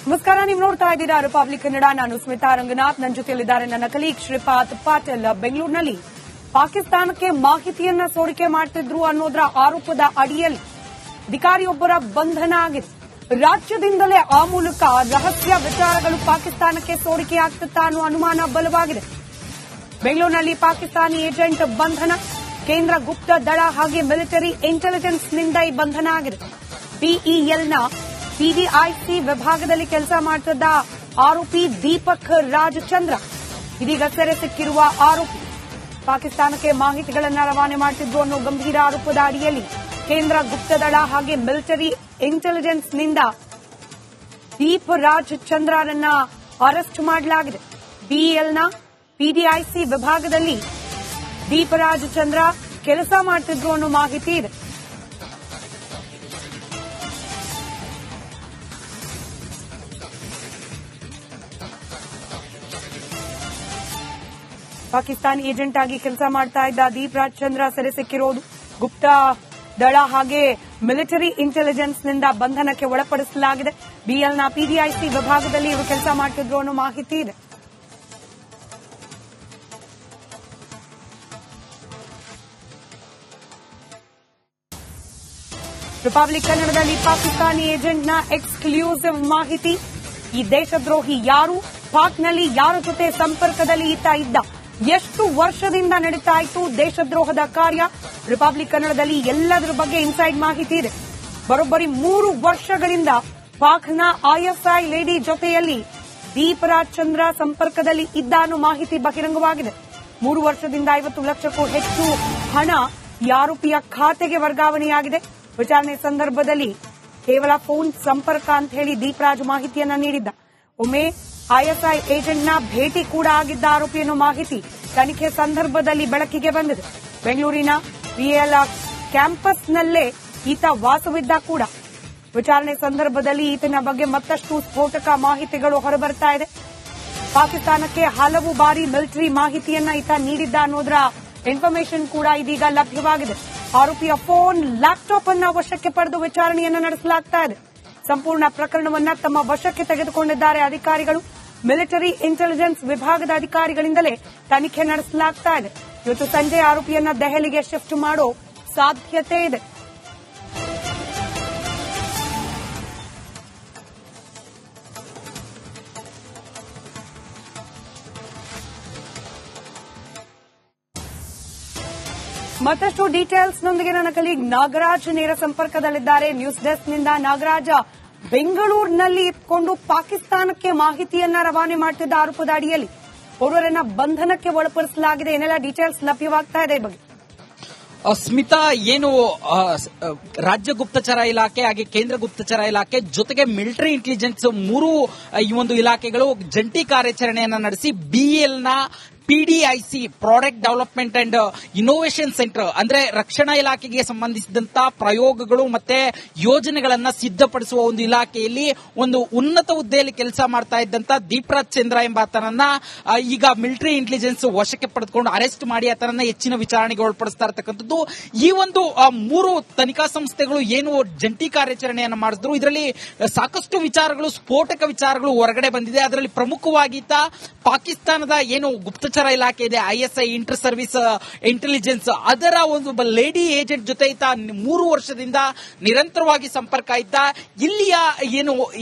ನಮಸ್ಕಾರ, ನೀವು ನೋಡ್ತಾ ಇದ್ದೀರಾ ರಿಪಬ್ಲಿಕ್ ಕನ್ನಡ. ನಾನು ಸ್ಮಿತಾ ರಂಗನಾಥ್. ನನ್ನ ಜೊತೆಯಲ್ಲಿದ್ದಾರೆ ನನ್ನ ಕಲೀಗ್ ಶ್ರೀಪಾದ್ ಪಾಟೀಲ್. ಬೆಂಗಳೂರಿನಲ್ಲಿ ಪಾಕಿಸ್ತಾನಕ್ಕೆ ಮಾಹಿತಿಯನ್ನ ಸೋರಿಕೆ ಮಾಡ್ತಿದ್ರು ಅನ್ನೋದರ ಆರೋಪದ ಅಡಿಯಲ್ಲಿ ಅಧಿಕಾರಿಯೊಬ್ಬರ ಬಂಧನ ಆಗಿದೆ. ರಾಜ್ಯದಿಂದಲೇ ಆ ಮೂಲಕ ರಹಸ್ಯ ವಿಚಾರಗಳು ಪಾಕಿಸ್ತಾನಕ್ಕೆ ಸೋರಿಕೆಯಾಗ್ತಿತ್ತಾ ಅನ್ನೋ ಅನುಮಾನ ಬಲವಾಗಿದೆ. ಬೆಂಗಳೂರಿನಲ್ಲಿ ಪಾಕಿಸ್ತಾನಿ ಏಜೆಂಟ್ ಬಂಧನ. ಕೇಂದ್ರ ಗುಪ್ತ ದಳ ಹಾಗೆ ಮಿಲಿಟರಿ ಇಂಟೆಲಿಜೆನ್ಸ್ನಿಂದ ಈ ಬಂಧನ ಆಗಿದೆ. ಬಿಇಎಲ್ನ ಪಿಡಿಐಸಿ ವಿಭಾಗದಲ್ಲಿ ಕೆಲಸ ಮಾಡುತ್ತಿದ್ದ ಆರೋಪಿ ದೀಪಕ್ ರಾಜ್ ಚಂದ್ರ ಇದೀಗ ಸೆರೆ ಸಿಕ್ಕಿರುವ ಆರೋಪಿ. ಪಾಕಿಸ್ತಾನಕ್ಕೆ ಮಾಹಿತಿಗಳನ್ನು ರವಾನೆ ಮಾಡುತ್ತಿದ್ದು ಅನ್ನೋ ಗಂಭೀರ ಆರೋಪದ ಅಡಿಯಲ್ಲಿ ಕೇಂದ್ರ ಗುಪ್ತದಳ ಹಾಗೆ ಮಿಲಿಟರಿ ಇಂಟೆಲಿಜೆನ್ಸ್ನಿಂದ ದೀಪ್ ರಾಜ್ ಚಂದ್ರರನ್ನ ಅರೆಸ್ಟ್ ಮಾಡಲಾಗಿದೆ. ಬಿಇಎಲ್ನ ಪಿಡಿಐಸಿ ವಿಭಾಗದಲ್ಲಿ ದೀಪರಾಜ್ ಚಂದ್ರ ಕೆಲಸ ಮಾಡುತ್ತಿದ್ರು ಅನ್ನೋ ಮಾಹಿತಿ ಇದೆ. ಪಾಕಿಸ್ತಾನಿ ಏಜೆಂಟ್ ಆಗಿ ಕೆಲಸ ಮಾಡ್ತಾ ಇದ್ದ ದೀಪರಾಜ್ ಚಂದ್ರ ಸೆರೆ ಸಿಕ್ಕಿರೋದು. ಗುಪ್ತ ದಳ ಹಾಗೆ ಮಿಲಿಟರಿ ಇಂಟೆಲಿಜೆನ್ಸ್ನಿಂದ ಬಂಧನಕ್ಕೆ ಒಳಪಡಿಸಲಾಗಿದೆ. ಬಿಎಲ್ನ ಪಿಡಿಐಸಿ ವಿಭಾಗದಲ್ಲಿ ಇವರು ಕೆಲಸ ಮಾಡುತ್ತಿದ್ರು ಅನ್ನೋ ಮಾಹಿತಿ ಇದೆ. ರಿಪಬ್ಲಿಕ್ ಕನ್ನಡದಲ್ಲಿ ಪಾಕಿಸ್ತಾನಿ ಏಜೆಂಟ್ನ ಎಕ್ಸ್ಕ್ಲೂಸಿವ್ ಮಾಹಿತಿ. ಈ ದೇಶದ್ರೋಹಿ ಯಾರು, ಪಾಕ್ನಲ್ಲಿ ಯಾರ ಜೊತೆ ಸಂಪರ್ಕದಲ್ಲಿ ಈತ ಇದ್ದ, ಎಷ್ಟು ವರ್ಷದಿಂದ ನಡೀತಾ ಇತ್ತು ದೇಶದ್ರೋಹದ ಕಾರ್ಯ, ರಿಪಬ್ಲಿಕ್ ಕನ್ನಡದಲ್ಲಿ ಎಲ್ಲದರ ಬಗ್ಗೆ ಇನ್ಸೈಡ್ ಮಾಹಿತಿ ಇದೆ. ಬರೋಬ್ಬರಿ 3 ವರ್ಷಗಳಿಂದ ಪಾಕ್ನ ಐಎಸ್ಐ ಲೇಡಿ ಜೊತೆಯಲ್ಲಿ ದೀಪರಾಜ್ ಚಂದ್ರ ಸಂಪರ್ಕದಲ್ಲಿ ಇದ್ದ ಅನ್ನೋ ಮಾಹಿತಿ ಬಹಿರಂಗವಾಗಿದೆ. 3 ವರ್ಷದಿಂದ 50 ಲಕ್ಷಕ್ಕೂ ಹೆಚ್ಚು ಹಣ ಈ ಆರೋಪಿಯ ಖಾತೆಗೆ ವರ್ಗಾವಣೆಯಾಗಿದೆ. ವಿಚಾರಣೆ ಸಂದರ್ಭದಲ್ಲಿ ಕೇವಲ ಫೋನ್ ಸಂಪರ್ಕ ಅಂತ ಹೇಳಿ ದೀಪರಾಜ್ ಮಾಹಿತಿಯನ್ನ ನೀಡಿದ್ದ. ಒಮ್ಮೆ ಐಎಸ್ಐ ಏಜೆಂಟ್ನ ಭೇಟಿ ಕೂಡ ಆಗಿದ್ದ ಆರೋಪಿ ಅನ್ನೋ ಮಾಹಿತಿ ತನಿಖೆ ಸಂದರ್ಭದಲ್ಲಿ ಬೆಳಕಿಗೆ ಬಂದಿದೆ. ಬೆಂಗಳೂರಿನ ಬಿಎಲ್ ಕ್ಯಾಂಪಸ್ನಲ್ಲೇ ಈತ ವಾಸವಿದ್ದ ಕೂಡ. ವಿಚಾರಣೆ ಸಂದರ್ಭದಲ್ಲಿ ಈತನ ಬಗ್ಗೆ ಮತ್ತಷ್ಟು ಸ್ಫೋಟಕ ಮಾಹಿತಿಗಳು ಹೊರಬರ್ತಾ ಇದೆ. ಪಾಕಿಸ್ತಾನಕ್ಕೆ ಹಲವು ಬಾರಿ ಮಿಲಿಟರಿ ಮಾಹಿತಿಯನ್ನ ಈತ ನೀಡಿದ್ದ ಅನ್ನೋದರ ಇನ್ಫಾರ್ಮೇಷನ್ ಕೂಡ ಇದೀಗ ಲಭ್ಯವಾಗಿದೆ. ಆರೋಪಿಯ ಫೋನ್, ಲ್ಯಾಪ್ಟಾಪ್ ಅನ್ನ ವಶಕ್ಕೆ ಪಡೆದು ವಿಚಾರಣೆಯನ್ನ ನಡೆಸಲಾಗ್ತಾ ಇದೆ. ಸಂಪೂರ್ಣ ಪ್ರಕರಣವನ್ನ ತಮ್ಮ ವಶಕ್ಕೆ ತೆಗೆದುಕೊಂಡಿದ್ದಾರೆ ಅಧಿಕಾರಿಗಳು. ಮಿಲಿಟರಿ ಇಂಟೆಲಿಜೆನ್ಸ್ ವಿಭಾಗದ ಅಧಿಕಾರಿಗಳಿಂದಲೇ ತನಿಖೆ ನಡೆಸಲಾಗ್ತಾ ಇದೆ. ಇವತ್ತು ಸಂಜೆ ಆರೋಪಿಯನ್ನ ದೆಹಲಿಗೆ ಶಿಫ್ಟ್ ಮಾಡೋ ಸಾಧ್ಯತೆ ಇದೆ. ಮತ್ತಷ್ಟು ಡೀಟೇಲ್ಸ್ನೊಂದಿಗೆ ನನ್ನ ಕಲೀಗ್ ನಾಗರಾಜ್ ನೇರ ಸಂಪರ್ಕದಲ್ಲಿದ್ದಾರೆ. ನ್ಯೂಸ್ ಡೆಸ್ಕ್ನಿಂದ ನಾಗರಾಜ್, ಬೆಂಗಳೂರಿನಲ್ಲಿ ಇಟ್ಕೊಂಡು ಪಾಕಿಸ್ತಾನಕ್ಕೆ ಮಾಹಿತಿಯನ್ನ ರವಾನೆ ಮಾಡುತ್ತಿದ್ದ ಆರೋಪದ ಅಡಿಯಲ್ಲಿ ಓರ್ವರನ್ನ ಬಂಧನಕ್ಕೆ ಒಳಪಡಿಸಲಾಗಿದೆ. ಏನೆಲ್ಲ ಡೀಟೇಲ್ಸ್ ಲಭ್ಯವಾಗ್ತಾ ಇದೆ ಈ ಬಗ್ಗೆ? ಸ್ಮಿತಾ, ಏನು ರಾಜ್ಯ ಗುಪ್ತಚರ ಇಲಾಖೆ ಹಾಗೆ ಕೇಂದ್ರ ಗುಪ್ತಚರ ಇಲಾಖೆ ಜೊತೆಗೆ ಮಿಲಿಟರಿ ಇಂಟೆಲಿಜೆನ್ಸ್ 3 ಈ ಒಂದು ಇಲಾಖೆಗಳು ಜಂಟಿ ಕಾರ್ಯಾಚರಣೆಯನ್ನ ನಡೆಸಿ ಬಿಎಲ್ನ PDIC product development and innovation centre ಅಂದ್ರೆ ರಕ್ಷಣಾ ಇಲಾಖೆಗೆ ಸಂಬಂಧಿಸಿದಂತ ಪ್ರಯೋಗಗಳು ಮತ್ತೆ ಯೋಜನೆಗಳನ್ನ ಸಿದ್ಧಪಡಿಸುವ ಒಂದು ಇಲಾಖೆಯಲ್ಲಿ ಒಂದು ಉನ್ನತ ಹುದ್ದೆಯಲ್ಲಿ ಕೆಲಸ ಮಾಡ್ತಾ ಇದ್ದಂತ ದೀಪರಾಜ್ ಚಂದ್ರ ಎಂಬಾತನನ್ನ ಈಗ ಮಿಲಿಟರಿ ಇಂಟೆಲಿಜೆನ್ಸ್ ವಶಕ್ಕೆ ಪಡೆದುಕೊಂಡು ಅರೆಸ್ಟ್ ಮಾಡಿ ಆತನನ್ನ ಹೆಚ್ಚಿನ ವಿಚಾರಣೆಗೆ ಒಳಪಡಿಸ್ತಾ ಇರತಕ್ಕಂಥದ್ದು. ಈ ಒಂದು 3 ತನಿಖಾ ಸಂಸ್ಥೆಗಳು ಏನು ಜಂಟಿ ಕಾರ್ಯಾಚರಣೆಯನ್ನು ಮಾಡಿದ್ರು, ಇದರಲ್ಲಿ ಸಾಕಷ್ಟು ವಿಚಾರಗಳು, ಸ್ಫೋಟಕ ವಿಚಾರಗಳು ಹೊರಗಡೆ ಬಂದಿದೆ. ಅದರಲ್ಲಿ ಪ್ರಮುಖವಾಗಿ ಪಾಕಿಸ್ತಾನದ ಏನು ಗುಪ್ತಚರ ಇಲಾಖೆ ಇದೆ, ಐಎಸ್ಐ ಇಂಟರ್ ಸರ್ವಿಸ್ ಇಂಟೆಲಿಜೆನ್ಸ್, ಅದರ ಒಂದು ಲೇಡಿ ಏಜೆಂಟ್ ಜೊತೆ ಈತ 3 ವರ್ಷದಿಂದ ನಿರಂತರವಾಗಿ ಸಂಪರ್ಕ ಇದ್ದ. ಇಲ್ಲಿಯ ಏನು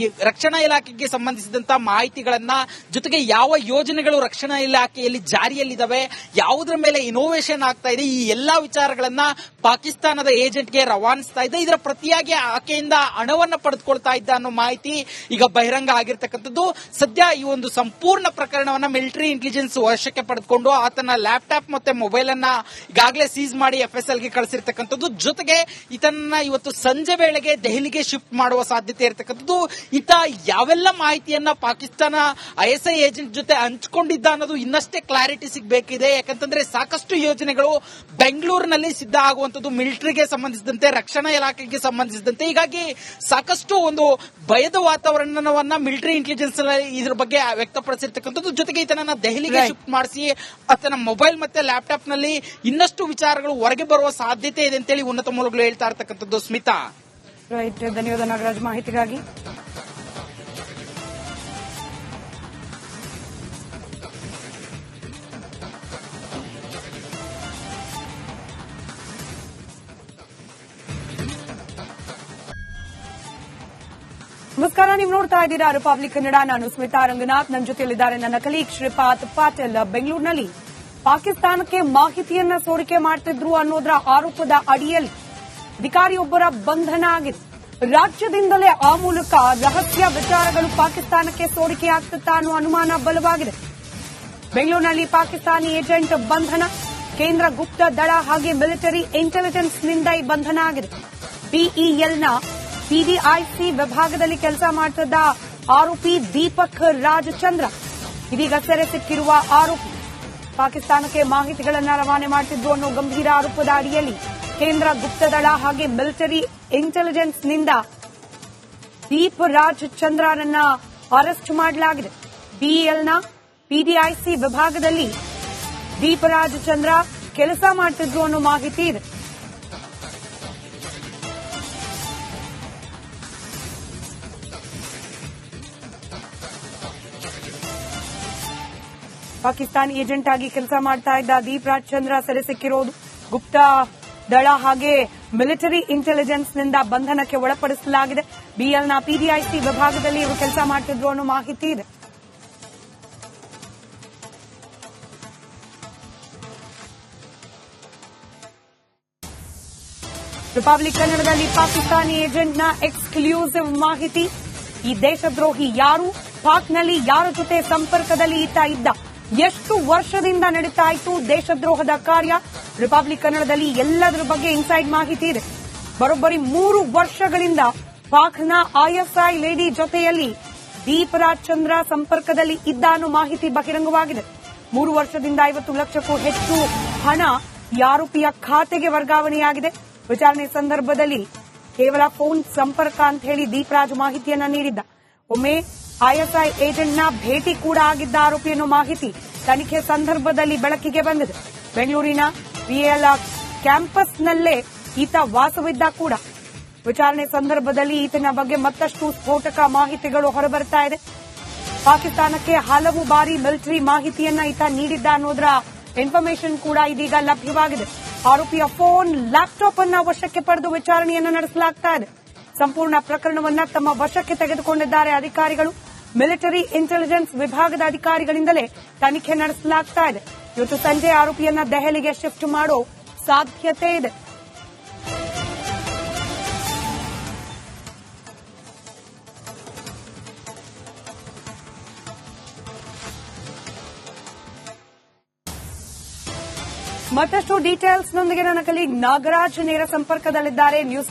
ರಕ್ಷಣಾ ಇಲಾಖೆಗೆ ಸಂಬಂಧಿಸಿದಂತ ಮಾಹಿತಿಗಳನ್ನ, ಜೊತೆಗೆ ಯಾವ ಯೋಜನೆಗಳು ರಕ್ಷಣಾ ಇಲಾಖೆಯಲ್ಲಿ ಜಾರಿಯಲ್ಲಿದ್ದಾವೆ, ಯಾವುದರ ಮೇಲೆ ಇನೋವೇಷನ್ ಆಗ್ತಾ ಇದೆ, ಈ ಎಲ್ಲಾ ವಿಚಾರಗಳನ್ನ ಪಾಕಿಸ್ತಾನದ ಏಜೆಂಟ್ಗೆ ರವಾನಿಸ್ತಾ ಇದ್ದ. ಇದರ ಪ್ರತಿಯಾಗಿ ಆಕೆಯಿಂದ ಹಣವನ್ನ ಪಡೆದುಕೊಳ್ತಾ ಇದ್ದ ಅನ್ನೋ ಮಾಹಿತಿ ಈಗ ಬಹಿರಂಗ ಆಗಿರ್ತಕ್ಕಂಥದ್ದು. ಸದ್ಯ ಈ ಒಂದು ಸಂಪೂರ್ಣ ಪ್ರಕರಣವನ್ನ ಮಿಲಿಟರಿ ಇಂಟೆಲಿಜೆನ್ಸ್ ವಶಕ್ಕೆ ಪಡೆದುಕೊಂಡು ಆತನ ಲ್ಯಾಪ್ಟಾಪ್ ಮತ್ತೆ ಮೊಬೈಲ್ ಅನ್ನ ಈಗಾಗಲೇ ಸೀಸ್ ಮಾಡಿ ಎಫ್ಎಸ್ಎಲ್ ಗೆ ಕಳಿಸಿರ್ತಕ್ಕಂಥದ್ದು. ಜೊತೆಗೆ ಈತನನ್ನ ಇವತ್ತು ಸಂಜೆ ವೇಳೆಗೆ ದೆಹಲಿಗೆ ಶಿಫ್ಟ್ ಮಾಡುವ ಸಾಧ್ಯತೆ ಇರತಕ್ಕಂಥದ್ದು. ಈತ ಯಾವೆಲ್ಲ ಮಾಹಿತಿಯನ್ನ ಪಾಕಿಸ್ತಾನ ಐಎಸ್ಐ ಏಜೆಂಟ್ ಜೊತೆ ಹಂಚಿಕೊಂಡಿದ್ದ ಅನ್ನೋದು ಇನ್ನಷ್ಟೇ ಕ್ಲಾರಿಟಿ ಸಿಗಬೇಕಿದೆ. ಯಾಕಂತಂದ್ರೆ ಸಾಕಷ್ಟು ಯೋಜನೆಗಳು ಬೆಂಗಳೂರಿನಲ್ಲಿ ಸಿದ್ಧ ಆಗುವಂತದ್ದು, ಮಿಲಿಟರಿಗೆ ಸಂಬಂಧಿಸಿದಂತೆ, ರಕ್ಷಣಾ ಇಲಾಖೆಗೆ ಸಂಬಂಧಿಸಿದಂತೆ. ಹೀಗಾಗಿ ಸಾಕಷ್ಟು ಒಂದು ಭಯದ ವಾತಾವರಣವನ್ನ ಮಿಲಿಟರಿ ಇಂಟೆಲಿಜೆನ್ಸ್ ಇದ್ರ ಬಗ್ಗೆ ವ್ಯಕ್ತಪಡಿಸಿರ್ತಕ್ಕಂಥದ್ದು. ಜೊತೆಗೆ ಈತನನ್ನ ದೆಹಲಿಗೆ ಶಿಫ್ಟ್ ಮಾಡಿಸಿ ಆತನ ಮೊಬೈಲ್ ಮತ್ತೆ ಲ್ಯಾಪ್ಟಾಪ್ ನಲ್ಲಿ ಇನ್ನಷ್ಟು ವಿಚಾರಗಳು ಹೊರಗೆ ಬರುವ ಸಾಧ್ಯತೆ ಇದೆ ಅಂತೇಳಿ ಉನ್ನತ ಮೂಲಗಳು ಹೇಳ್ತಾ ಇರತಕ್ಕಂಥದ್ದು. ಸ್ಮಿತಾ, ಧನ್ಯವಾದ ನಾಗರಾಜ್ ಮಾಹಿತಿಗಾಗಿ. ನಮಸ್ಕಾರ, ನೀವು ನೋಡ್ತಾ ಇದ್ದೀರಾ ರಿಪಬ್ಲಿಕ್ ಕನ್ನಡ. ನಾನು ಸ್ಮಿತಾ ರಂಗನಾಥ್. ನನ್ನ ಜೊತೆಯಲ್ಲಿದ್ದಾರೆ ನನ್ನ ಕಲೀಗ್ ಶ್ರೀಪಾತ್ ಪಾಟೀಲ್. ಬೆಂಗಳೂರಿನಲ್ಲಿ ಪಾಕಿಸ್ತಾನಕ್ಕೆ ಮಾಹಿತಿಯನ್ನ ಸೋರಿಕೆ ಮಾಡ್ತಿದ್ರು ಅನ್ನೋದರ ಆರೋಪದ ಅಡಿಯಲ್ಲಿ ಅಧಿಕಾರಿಯೊಬ್ಬರ ಬಂಧನ ಆಗಿದೆ. ರಾಜ್ಯದಿಂದಲೇ ಆ ಮೂಲಕ ರಹಸ್ಯ ವಿಚಾರಗಳು ಪಾಕಿಸ್ತಾನಕ್ಕೆ ಸೋರಿಕೆಯಾಗ್ತಿತ್ತಾ ಅನ್ನೋ ಅನುಮಾನ ಬಲವಾಗಿದೆ. ಬೆಂಗಳೂರಿನಲ್ಲಿ ಪಾಕಿಸ್ತಾನಿ ಏಜೆಂಟ್ ಬಂಧನ. ಕೇಂದ್ರ ಗುಪ್ತ ದಳ ಹಾಗೆ ಮಿಲಿಟರಿ ಇಂಟೆಲಿಜೆನ್ಸ್ನಿಂದ ಈ ಬಂಧನ ಆಗಿದೆ. ಬಿಇಎಲ್ನ ಸಿಡಿಐಸಿ ವಿಭಾಗದಲ್ಲಿ ಕೆಲಸ ಮಾಡುತ್ತಿದ್ದ ಆರೋಪಿ ದೀಪಕ್ ರಾಜ್ ಚಂದ್ರ ಇದೀಗ ಸೆರೆ ಸಿಕ್ಕಿರುವ ಆರೋಪಿ. ಪಾಕಿಸ್ತಾನಕ್ಕೆ ಮಾಹಿತಿಗಳನ್ನು ರವಾನೆ ಮಾಡುತ್ತಿದ್ದು ಅನ್ನೋ ಗಂಭೀರ ಆರೋಪದ ಅಡಿಯಲ್ಲಿ ಕೇಂದ್ರ ಗುಪ್ತದಳ ಹಾಗೆ ಮಿಲಿಟರಿ ಇಂಟೆಲಿಜೆನ್ಸ್ನಿಂದ ದೀಪ್ ರಾಜ್ ಚಂದ್ರನನ್ನ ಅರೆಸ್ಟ್ ಮಾಡಲಾಗಿದೆ. ಬಿಇಎಲ್ನ ಪಿಡಿಐಸಿ ವಿಭಾಗದಲ್ಲಿ ದೀಪರಾಜ್ ಚಂದ್ರ ಕೆಲಸ ಮಾಡುತ್ತಿದ್ರು ಅನ್ನೋ ಮಾಹಿತಿ ಇದೆ. ಪಾಕಿಸ್ತಾನಿ ಏಜೆಂಟ್ ಆಗಿ ಕೆಲಸ ಮಾಡ್ತಾ ಇದ್ದ ದೀಪರಾಜ್ ಚಂದ್ರ ಸೆರೆ ಸಿಕ್ಕಿರೋದು. ಗುಪ್ತ ದಳ ಹಾಗೆ ಮಿಲಿಟರಿ ಇಂಟೆಲಿಜೆನ್ಸ್ನಿಂದ ಬಂಧನಕ್ಕೆ ಒಳಪಡಿಸಲಾಗಿದೆ. ಬಿಎಲ್ನ ಪಿಡಿಐಸಿ ವಿಭಾಗದಲ್ಲಿ ಇವರು ಕೆಲಸ ಮಾಡುತ್ತಿದ್ರು ಅನ್ನೋ ಮಾಹಿತಿ ಇದೆ. ರಿಪಬ್ಲಿಕ್ ಕನ್ನಡದಲ್ಲಿ ಪಾಕಿಸ್ತಾನಿ ಏಜೆಂಟ್ನ ಎಕ್ಸ್ಕ್ಲೂಸಿವ್ ಮಾಹಿತಿ. ಈ ದೇಶದ್ರೋಹಿ ಯಾರು, ಪಾಕ್ನಲ್ಲಿ ಯಾರ ಜೊತೆ ಸಂಪರ್ಕದಲ್ಲಿ ಈತ ಇದ್ದ, ಎಷ್ಟು ವರ್ಷದಿಂದ ನಡೀತಾ ಇತ್ತು ದೇಶದ್ರೋಹದ ಕಾರ್ಯ, ರಿಪಬ್ಲಿಕ್ ಕನ್ನಡದಲ್ಲಿ ಎಲ್ಲದರ ಬಗ್ಗೆ ಇನ್ಸೈಡ್ ಮಾಹಿತಿ ಇದೆ. ಬರೋಬ್ಬರಿ 3 ವರ್ಷಗಳಿಂದ ಪಾಕ್ನ ಐಎಸ್ಐ ಲೇಡಿ ಜೊತೆಯಲ್ಲಿ ದೀಪರಾಜ್ ಚಂದ್ರ ಸಂಪರ್ಕದಲ್ಲಿ ಇದ್ದ ಅನ್ನೋ ಮಾಹಿತಿ ಬಹಿರಂಗವಾಗಿದೆ. 3 ವರ್ಷದಿಂದ 50 ಲಕ್ಷಕ್ಕೂ ಹೆಚ್ಚು ಹಣ ಈ ಆರೋಪಿಯ ಖಾತೆಗೆ ವರ್ಗಾವಣೆಯಾಗಿದೆ. ವಿಚಾರಣೆ ಸಂದರ್ಭದಲ್ಲಿ ಕೇವಲ ಫೋನ್ ಸಂಪರ್ಕ ಅಂತ ಹೇಳಿ ದೀಪರಾಜ್ ಮಾಹಿತಿಯನ್ನ ನೀಡಿದ್ದ. ಒಮ್ಮೆ ಐಎಸ್ಐ ಏಜೆಂಟ್ನ ಭೇಟಿ ಕೂಡ ಆಗಿದ್ದ ಆರೋಪಿ ಅನ್ನೋ ಮಾಹಿತಿ ತನಿಖೆ ಸಂದರ್ಭದಲ್ಲಿ ಬೆಳಕಿಗೆ ಬಂದಿದೆ. ಬೆಂಗಳೂರಿನ ಬಿಎಲ್ ಕ್ಯಾಂಪಸ್ನಲ್ಲೇ ಈತ ವಾಸವಿದ್ದ ಕೂಡ. ವಿಚಾರಣೆ ಸಂದರ್ಭದಲ್ಲಿ ಈತನ ಬಗ್ಗೆ ಮತ್ತಷ್ಟು ಸ್ಫೋಟಕ ಮಾಹಿತಿಗಳು ಹೊರಬರ್ತಾ ಇದೆ. ಪಾಕಿಸ್ತಾನಕ್ಕೆ ಹಲವು ಬಾರಿ ಮಿಲಿಟರಿ ಮಾಹಿತಿಯನ್ನ ಈತ ನೀಡಿದ್ದ ಅನ್ನೋದರ ಇನ್ಫಾರ್ಮೇಷನ್ ಕೂಡ ಇದೀಗ ಲಭ್ಯವಾಗಿದೆ. ಆರೋಪಿಯ ಫೋನ್, ಲ್ಯಾಪ್ಟಾಪ್ ಅನ್ನ ವಶಕ್ಕೆ ಪಡೆದು ವಿಚಾರಣೆಯನ್ನು ನಡೆಸಲಾಗ್ತಾ ಇದೆ. ಸಂಪೂರ್ಣ ಪ್ರಕರಣವನ್ನ ತಮ್ಮ ವಶಕ್ಕೆ ತೆಗೆದುಕೊಂಡಿದ್ದಾರೆ ಅಧಿಕಾರಿಗಳು. ಮಿಲಿಟರಿ ಇಂಟೆಲಿಜೆನ್ಸ್ ವಿಭಾಗದ ಅಧಿಕಾರಿಗಳಿಂದಲೇ ತನಿಖೆ ನಡೆಸಲಾಗ್ತಾ ಇದೆ. ಇವತ್ತು ಸಂಜೆ ಆರೋಪಿಯನ್ನ ದೆಹಲಿಗೆ ಶಿಫ್ಟ್ ಮಾಡೋ ಸಾಧ್ಯತೆ ಇದೆ. ಮತ್ತಷ್ಟು ಡೀಟೇಲ್ಸ್ನೊಂದಿಗೆ ನನ್ನ ಕಲೀಗ್ ನಾಗರಾಜ್ ನೇರ ಸಂಪರ್ಕದಲ್ಲಿದ್ದಾರೆ. ನ್ಯೂಸ್